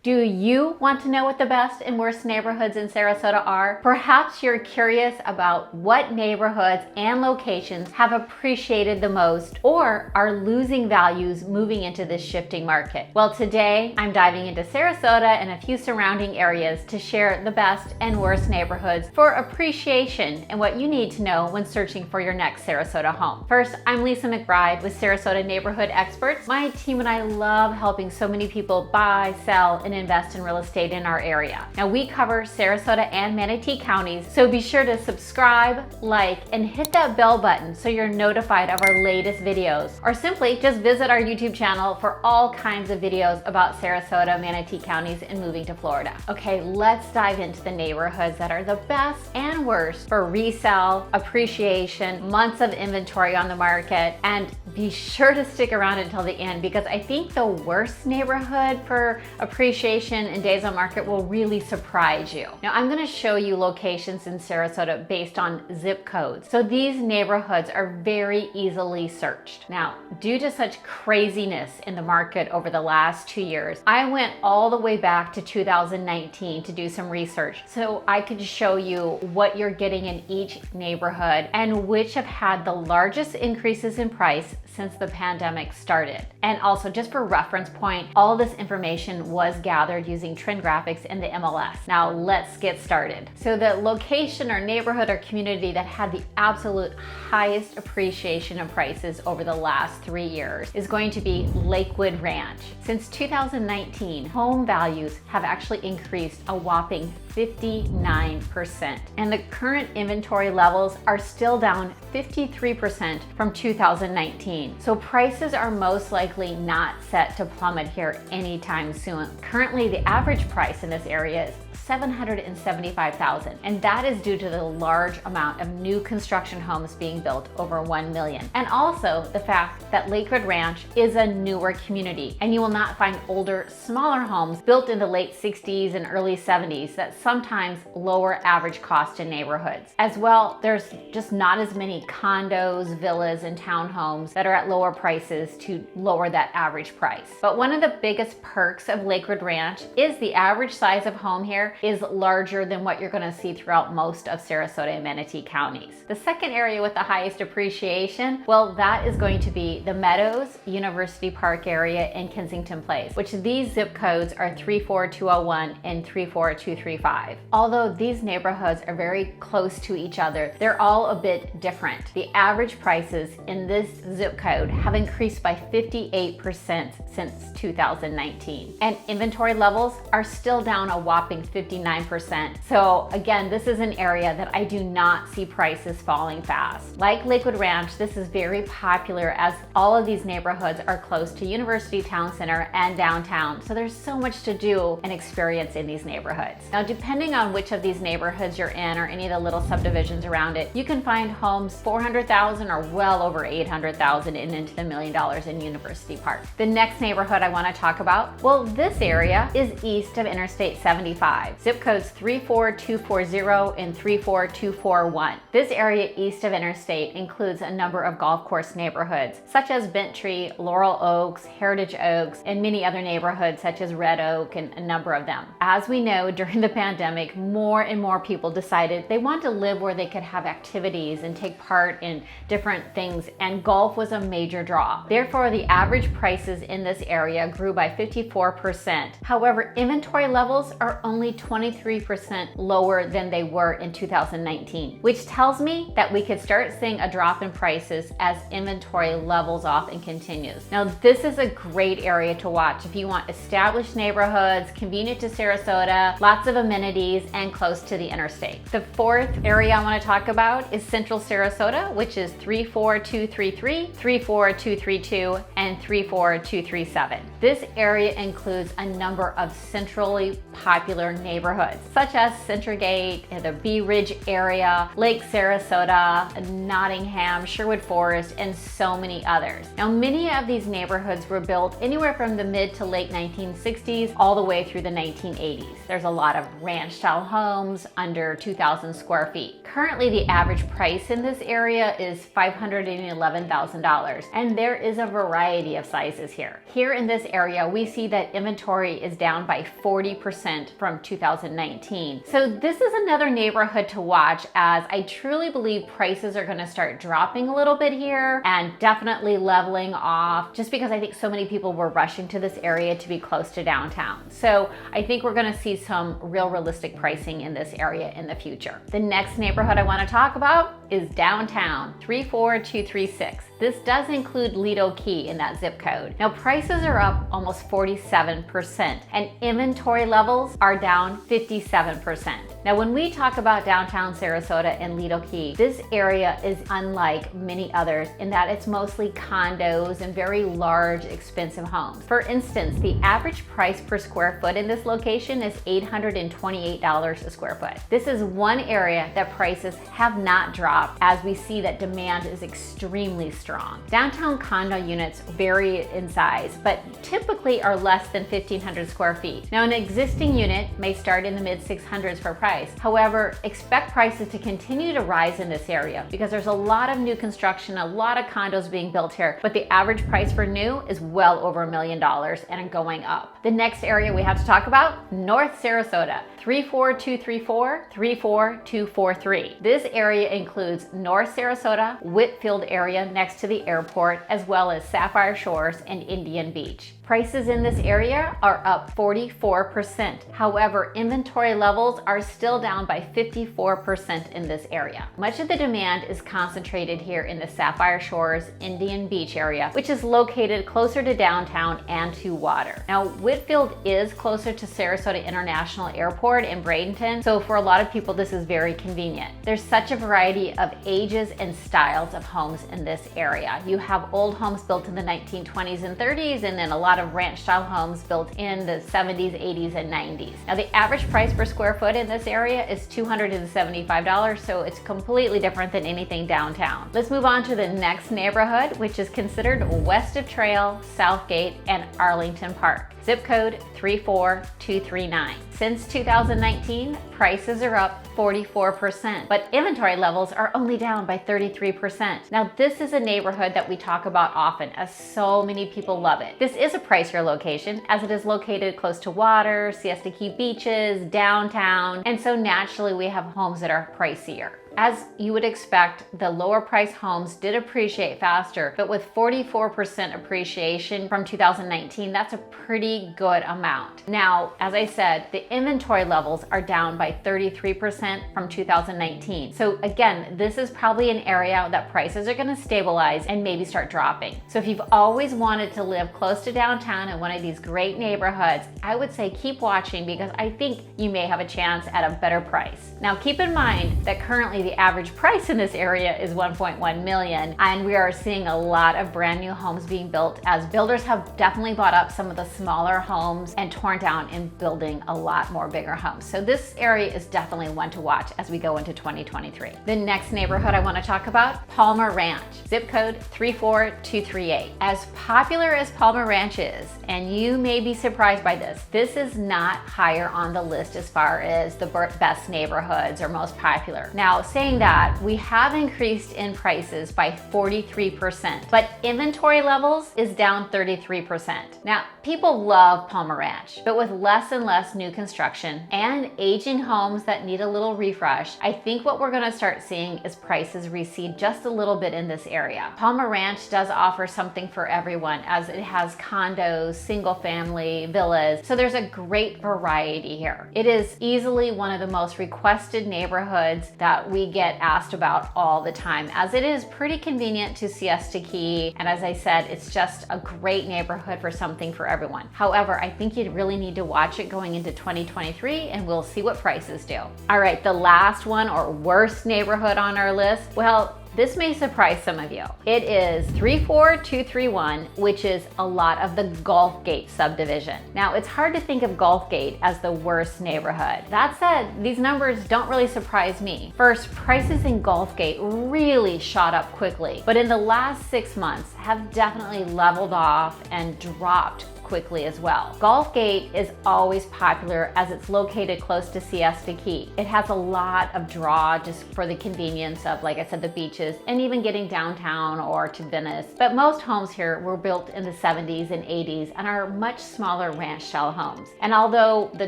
Do you want to know what the best and worst neighborhoods in Sarasota are? Perhaps you're curious about what neighborhoods and locations have appreciated the most or are losing values moving into this shifting market. Well, today I'm diving into Sarasota and a few surrounding areas to share the best and worst neighborhoods for appreciation and what you need to know when searching for your next Sarasota home. First, I'm Lisa McBride with Sarasota Neighborhood Experts. My team and I love helping so many people buy, sell, and invest in real estate in our area. Now, we cover Sarasota and Manatee counties, so be sure to subscribe, like, and hit that bell button so you're notified of our latest videos. Or simply just visit our YouTube channel for all kinds of videos about Sarasota, Manatee counties, and moving to Florida. Okay, let's dive into the neighborhoods that are the best and worst for resale, appreciation, months of inventory on the market, and be sure to stick around until the end because I think the worst neighborhood for appreciation and days on market will really surprise you. Now, I'm going to show you locations in Sarasota based on zip codes. So these neighborhoods are very easily searched. Now, due to such craziness in the market over the last 2 years, I went all the way back to 2019 to do some research so I could show you what you're getting in each neighborhood and which have had the largest increases in price since the pandemic started. And also, just for reference point, all this information was gathered using trend graphics in the MLS. Now let's get started. So the location or neighborhood or community that had the absolute highest appreciation of prices over the last 3 years is going to be Lakewood Ranch. Since 2019, home values have actually increased a whopping 59%. And the current inventory levels are still down 53% from 2019. So prices are most likely not set to plummet here anytime soon. Currently, the average price in this area is $775,000, and that is due to the large amount of new construction homes being built, over 1 million. And also the fact that Lakewood Ranch is a newer community, and you will not find older, smaller homes built in the late 60s and early 70s that sometimes lower average cost in neighborhoods. As well, there's just not as many condos, villas, and townhomes that are at lower prices to lower that average price. But one of the biggest perks of Lakewood Ranch is the average size of home here is larger than what you're going to see throughout most of Sarasota and Manatee counties. The second area with the highest appreciation, well, that is going to be the Meadows, University Park area, and Kensington Place, which these zip codes are 34201 and 34235. Although these neighborhoods are very close to each other, they're all a bit different. The average prices in this zip code have increased by 58% since 2019, and inventory levels are still down a whopping 59%. So again, this is an area that I do not see prices falling fast. Like Lakewood Ranch, this is very popular as all of these neighborhoods are close to University Town Center and downtown. So there's so much to do and experience in these neighborhoods. Now, depending on which of these neighborhoods you're in or any of the little subdivisions around it, you can find homes $400,000 or well over $800,000 and into the $1 million in University Park. The next neighborhood I want to talk about, well, this area is east of Interstate 75. Zip codes 34240 and 34241. This area east of Interstate includes a number of golf course neighborhoods, such as Bent Tree, Laurel Oaks, Heritage Oaks, and many other neighborhoods such as Red Oak and a number of them. As we know, during the pandemic, more and more people decided they want to live where they could have activities and take part in different things, and golf was a major draw. Therefore, the average prices in this area grew by 54%. However, inventory levels are only 23% lower than they were in 2019, which tells me that we could start seeing a drop in prices as inventory levels off and continues. Now, this is a great area to watch if you want established neighborhoods, convenient to Sarasota, lots of amenities, and close to the interstate. The fourth area I want to talk about is Central Sarasota, which is 34233, 34232, and 34237. This area includes a number of centrally popular neighborhoods, such as Centragate, the Bee Ridge area, Lake Sarasota, Nottingham, Sherwood Forest, and so many others. Now, many of these neighborhoods were built anywhere from the mid to late 1960s all the way through the 1980s. There's a lot of ranch-style homes under 2,000 square feet. Currently, the average price in this area is $511,000, and there is a variety of sizes here. Here in this area, we see that inventory is down by 40% from 2019. So this is another neighborhood to watch, as I truly believe prices are going to start dropping a little bit here and definitely leveling off, just because I think so many people were rushing to this area to be close to downtown. So I think we're going to see some real realistic pricing in this area in the future. The next neighborhood I want to talk about is downtown, 34236. This does include Lido Key in that zip code. Now, prices are up almost 47% and inventory levels are down 57%. Now, when we talk about downtown Sarasota and Lido Key, this area is unlike many others in that it's mostly condos and very large, expensive homes. For instance, the average price per square foot in this location is $828 a square foot. This is one area that prices have not dropped, as we see that demand is extremely strong. Downtown condo units vary in size, but typically are less than 1,500 square feet. Now, an existing unit may start in the mid 600s for price. However, expect prices to continue to rise in this area because there's a lot of new construction, a lot of condos being built here, but the average price for new is well over $1 million and going up. The next area we have to talk about, North Sarasota, 34234, 34243. This area includes North Sarasota, Whitfield area next to the airport, as well as Sapphire Shores and Indian Beach. Prices in this area are up 44%. However, inventory levels are still down by 54% in this area. Much of the demand is concentrated here in the Sapphire Shores, Indian Beach area, which is located closer to downtown and to water. Now, Whitfield is closer to Sarasota International Airport in Bradenton, so for a lot of people, this is very convenient. There's such a variety of ages and styles of homes in this area. You have old homes built in the 1920s and 30s, and then a lot of ranch-style homes built in the 70s, 80s, and 90s. Now, the average price per square foot in this area is $275, so it's completely different than anything downtown. Let's move on to the next neighborhood, which is considered west of Trail, Southgate, and Arlington Park. Zip code 34239. Since 2019, prices are up 44%, but inventory levels are only down by 33%. Now, this is a neighborhood that we talk about often, as so many people love it. This is a pricier location, as it is located close to water, Siesta Key beaches, downtown, and so naturally we have homes that are pricier. As you would expect, the lower price homes did appreciate faster, but with 44% appreciation from 2019, that's a pretty good amount. Now, as I said, the inventory levels are down by 33% from 2019. So again, this is probably an area that prices are gonna stabilize and maybe start dropping. So if you've always wanted to live close to downtown in one of these great neighborhoods, I would say keep watching, because I think you may have a chance at a better price. Now, keep in mind that currently the average price in this area is $1.1 million, and we are seeing a lot of brand new homes being built, as builders have definitely bought up some of the smaller homes and torn down and building a lot more bigger homes. So this area is definitely one to watch as we go into 2023. The next neighborhood I want to talk about, Palmer Ranch, zip code 34238. As popular as Palmer Ranch is, and you may be surprised by this, this is not higher on the list as far as the best neighborhoods or most popular. Now, saying that, we have increased in prices by 43%, but inventory levels is down 33%. Now, people love Palmer Ranch, but with less and less new construction and aging homes that need a little refresh, I think what we're gonna start seeing is prices recede just a little bit in this area. Palmer Ranch does offer something for everyone, as it has condos, single family, villas, so there's a great variety here. It is easily one of the most requested neighborhoods that we get asked about all the time, as it is pretty convenient to Siesta Key, and as I said, it's just a great neighborhood for something for everyone. However, I think you really need to watch it going into 2023, and we'll see what prices do. All right, the last one, or worst neighborhood on our list, well, This may surprise some of you. It is 34231, which is a lot of the Gulfgate subdivision. Now, it's hard to think of Gulfgate as the worst neighborhood. That said, these numbers don't really surprise me. First, prices in Gulfgate really shot up quickly, but in the last 6 months have definitely leveled off and dropped quickly as well. Gulfgate is always popular as it's located close to Siesta Key. It has a lot of draw just for the convenience of, like I said, the beaches and even getting downtown or to Venice. But most homes here were built in the 70s and 80s and are much smaller ranch style homes. And although the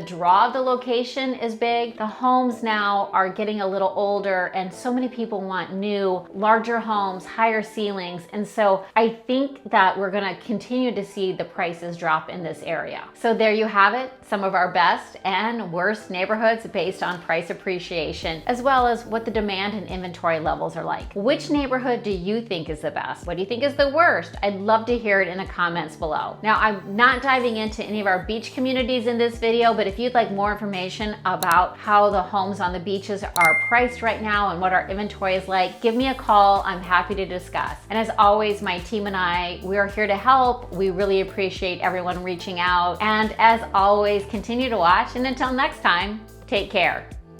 draw of the location is big, the homes now are getting a little older and so many people want new, larger homes, higher ceilings. And so I think that we're gonna continue to see the prices drop in this area. So there you have it, some of our best and worst neighborhoods based on price appreciation, as well as what the demand and inventory levels are like. Which neighborhood do you think is the best? What do you think is the worst? I'd love to hear it in the comments below. Now, I'm not diving into any of our beach communities in this video, but if you'd like more information about how the homes on the beaches are priced right now and what our inventory is like, give me a call. I'm happy to discuss. And as always, my team and I, we are here to help. We really appreciate everyone reaching out. And as always, continue to watch. And until next time, take care.